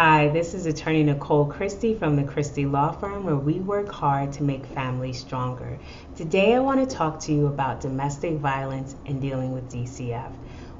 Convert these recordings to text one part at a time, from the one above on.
Hi, this is attorney Nicole Christie from the Christie Law Firm, where we work hard to make families stronger. Today I want to talk to you about domestic violence and dealing with DCF.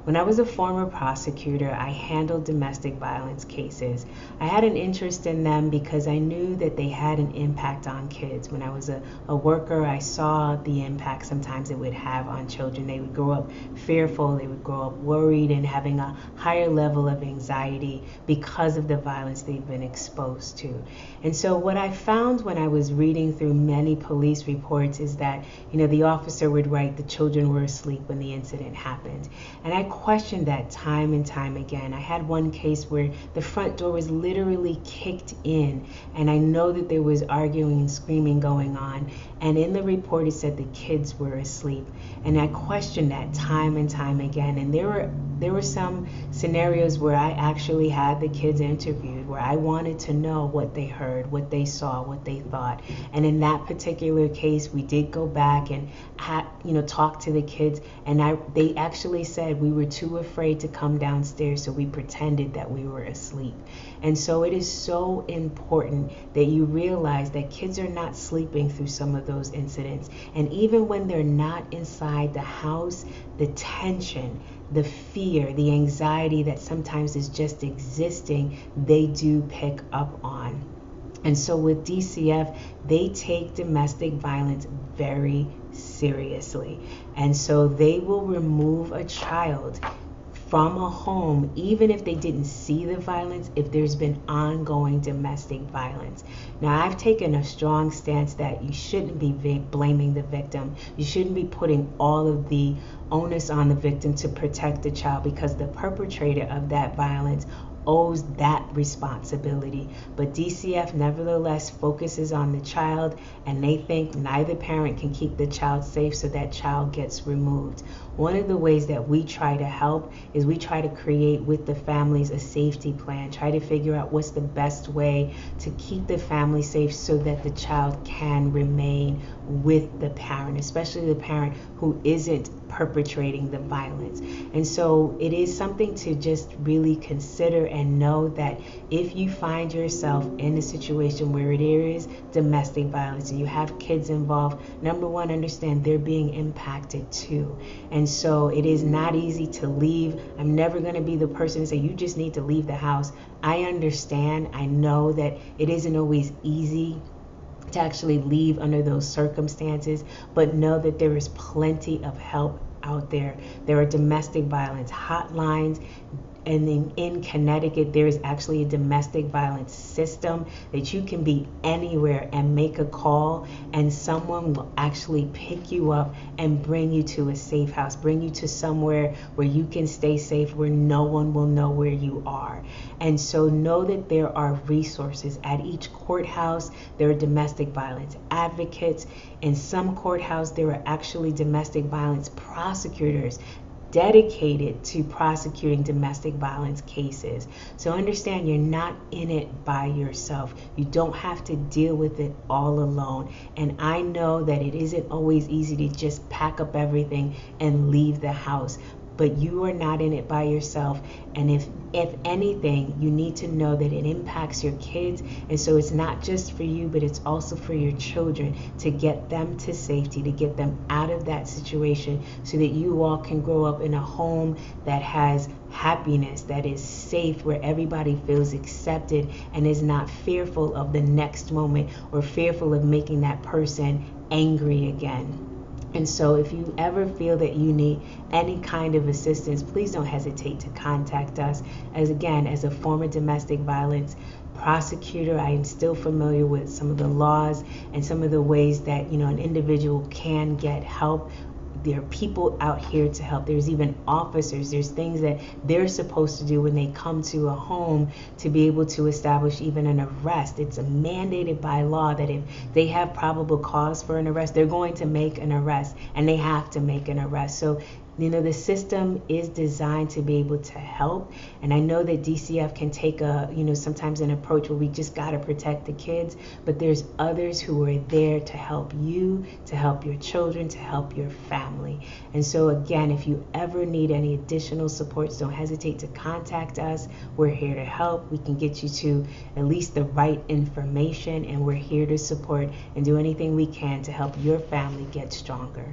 When I was a former prosecutor, I handled domestic violence cases. I had an interest in them because I knew that they had an impact on kids. When I was a worker, I saw the impact sometimes it would have on children. They would grow up fearful, they would grow up worried and having a higher level of anxiety because of the violence they've been exposed to. And so what I found when I was reading through many police reports is that, the officer would write the children were asleep when the incident happened. And I questioned that time and time again. I had one case where the front door was literally kicked in, and I know that there was arguing and screaming going on, and in the report it said the kids were asleep. And I questioned that time and time again. And there were some scenarios where I actually had the kids interviewed, where I wanted to know what they heard, what they saw, what they thought. And in that particular case, we did go back and talk to the kids, and they actually said we were too afraid to come downstairs, so we pretended that we were asleep. And so it is so important that you realize that kids are not sleeping through some of those incidents. And even when they're not inside the house, the tension, the fear, the anxiety that sometimes is just existing, they do pick up on. And so with DCF, they take domestic violence very seriously. And so they will remove a child from a home, even if they didn't see the violence, if there's been ongoing domestic violence. Now, I've taken a strong stance that you shouldn't be blaming the victim. You shouldn't be putting all of the onus on the victim to protect the child, because the perpetrator of that violence owes that responsibility. But DCF nevertheless focuses on the child, and they think neither parent can keep the child safe, so that child gets removed. One of the ways that we try to help is we try to create with the families a safety plan, try to figure out what's the best way to keep the family safe so that the child can remain with the parent, especially the parent who isn't perpetrating the violence. And so it is something to just really consider and know that if you find yourself in a situation where it is domestic violence and you have kids involved, number one, understand they're being impacted too. And so it is not easy to leave. I'm never going to be the person to say you just need to leave the house. I understand. I know that it isn't always easy to actually leave under those circumstances, but know that there is plenty of help out there. There are domestic violence hotlines. And in Connecticut, there is actually a domestic violence system that you can be anywhere and make a call, and someone will actually pick you up and bring you to a safe house, bring you to somewhere where you can stay safe, where no one will know where you are. And so know that there are resources. At each courthouse, there are domestic violence advocates. In some courthouses, there are actually domestic violence prosecutors dedicated to prosecuting domestic violence cases. So understand, you're not in it by yourself. You don't have to deal with it all alone. And I know that it isn't always easy to just pack up everything and leave the house, but you are not in it by yourself. And if anything, you need to know that it impacts your kids. And so it's not just for you, but it's also for your children, to get them to safety, to get them out of that situation, so that you all can grow up in a home that has happiness, that is safe, where everybody feels accepted and is not fearful of the next moment or fearful of making that person angry again. And so if you ever feel that you need any kind of assistance, please don't hesitate to contact us. As a former domestic violence prosecutor, I am still familiar with some of the laws and some of the ways that, an individual can get help. There are people out here to help. There's even officers. There's things that they're supposed to do when they come to a home to be able to establish even an arrest. It's mandated by law that if they have probable cause for an arrest, they're going to make an arrest, and they have to make an arrest. So The system is designed to be able to help, and I know that DCF can take sometimes an approach where we just got to protect the kids, but there's others who are there to help you, to help your children, to help your family. And so again, if you ever need any additional supports, don't hesitate to contact us. We're here to help. We can get you to at least the right information, and we're here to support and do anything we can to help your family get stronger.